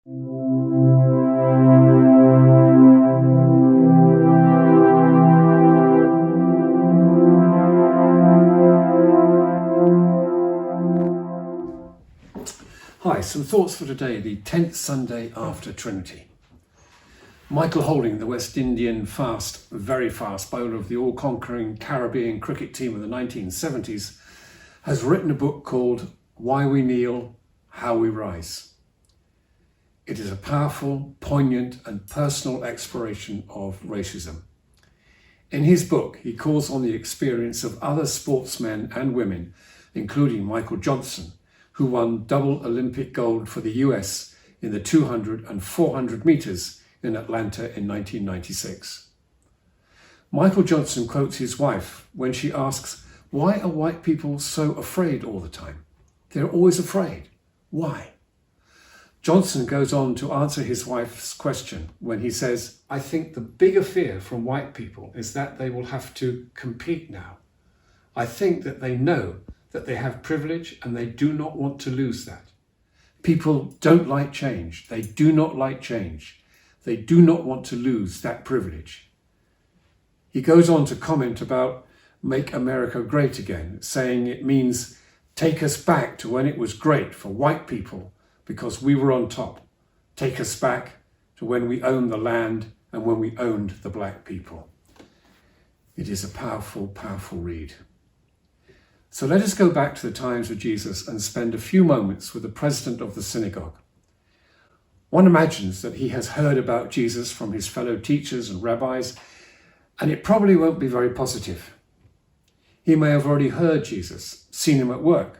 Hi, some thoughts for today, the 10th Sunday after Trinity. Michael Holding, the West Indian very fast bowler of the all-conquering Caribbean cricket team of the 1970s, has written a book called Why We Kneel, How We Rise. It is a powerful, poignant and personal exploration of racism. In his book, he calls on the experience of other sportsmen and women, including Michael Johnson, who won double Olympic gold for the US in the 200 and 400 metres in Atlanta in 1996. Michael Johnson quotes his wife when she asks, "Why are white people so afraid all the time? They're always afraid. Why?" Johnson goes on to answer his wife's question when he says, "I think the bigger fear from white people is that they will have to compete now. I think that they know that they have privilege and they do not want to lose that. People don't like change. They do not like change. They do not want to lose that privilege." He goes on to comment about Make America Great Again, saying it means take us back to when it was great for white people because we were on top. Take us back to when we owned the land and when we owned the black people. It is a powerful, powerful read. So let us go back to the times of Jesus and spend a few moments with the president of the synagogue. One imagines that he has heard about Jesus from his fellow teachers and rabbis, and it probably won't be very positive. He may have already heard Jesus, seen him at work,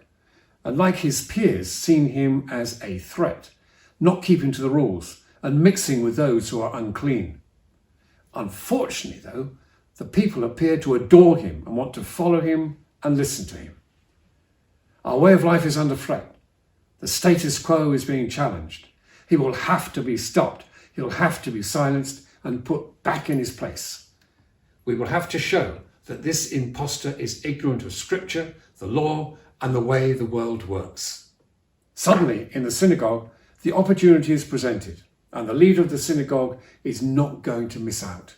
and like his peers, seen him as a threat, not keeping to the rules and mixing with those who are unclean. Unfortunately, though, the people appear to adore him and want to follow him and listen to him. Our way of life is under threat. The status quo is being challenged. He will have to be stopped. He'll have to be silenced and put back in his place. We will have to show that this impostor is ignorant of Scripture, the law, and the way the world works. Suddenly, in the synagogue, the opportunity is presented, and the leader of the synagogue is not going to miss out.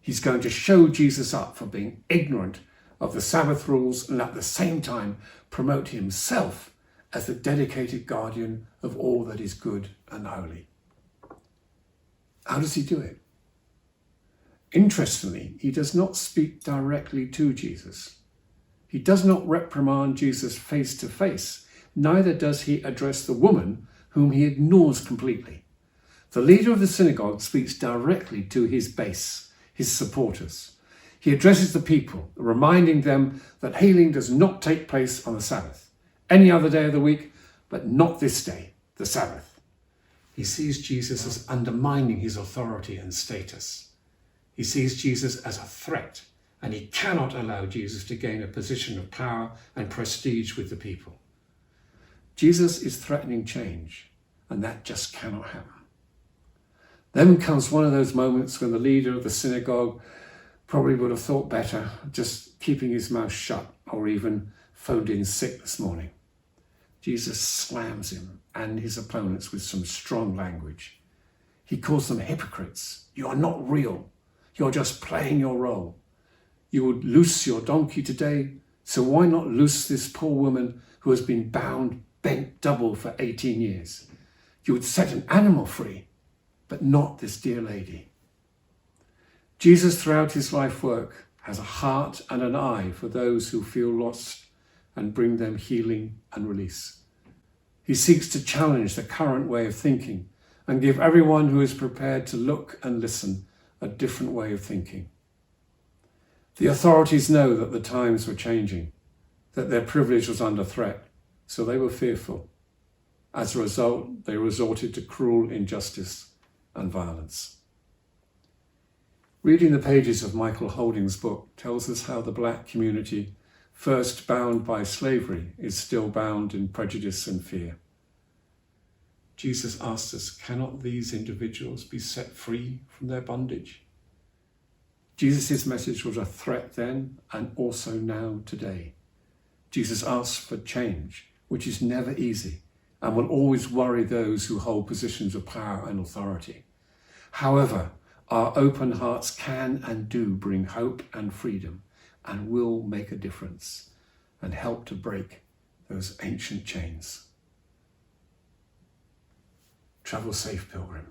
He's going to show Jesus up for being ignorant of the Sabbath rules and at the same time promote himself as the dedicated guardian of all that is good and holy. How does he do it? Interestingly, he does not speak directly to Jesus. He does not reprimand Jesus face to face. Neither does he address the woman whom he ignores completely. The leader of the synagogue speaks directly to his base, his supporters. He addresses the people, reminding them that healing does not take place on the Sabbath, any other day of the week, but not this day, the Sabbath. He sees Jesus as undermining his authority and status. He sees Jesus as a threat, and he cannot allow Jesus to gain a position of power and prestige with the people. Jesus is threatening change, and that just cannot happen. Then comes one of those moments when the leader of the synagogue probably would have thought better just keeping his mouth shut or even phoned in sick this morning. Jesus slams him and his opponents with some strong language. He calls them hypocrites. You are not real. You're just playing your role. You would loose your donkey today, so why not loose this poor woman who has been bound, bent double for 18 years? You would set an animal free, but not this dear lady. Jesus, throughout his life work, has a heart and an eye for those who feel lost and bring them healing and release. He seeks to challenge the current way of thinking and give everyone who is prepared to look and listen a different way of thinking. The authorities know that the times were changing, that their privilege was under threat, so they were fearful. As a result, they resorted to cruel injustice and violence. Reading the pages of Michael Holding's book tells us how the black community, first bound by slavery, is still bound in prejudice and fear. Jesus asked us, cannot these individuals be set free from their bondage? Jesus' message was a threat then and also now today. Jesus asks for change, which is never easy and will always worry those who hold positions of power and authority. However, our open hearts can and do bring hope and freedom, and will make a difference and help to break those ancient chains. Travel safe, pilgrim.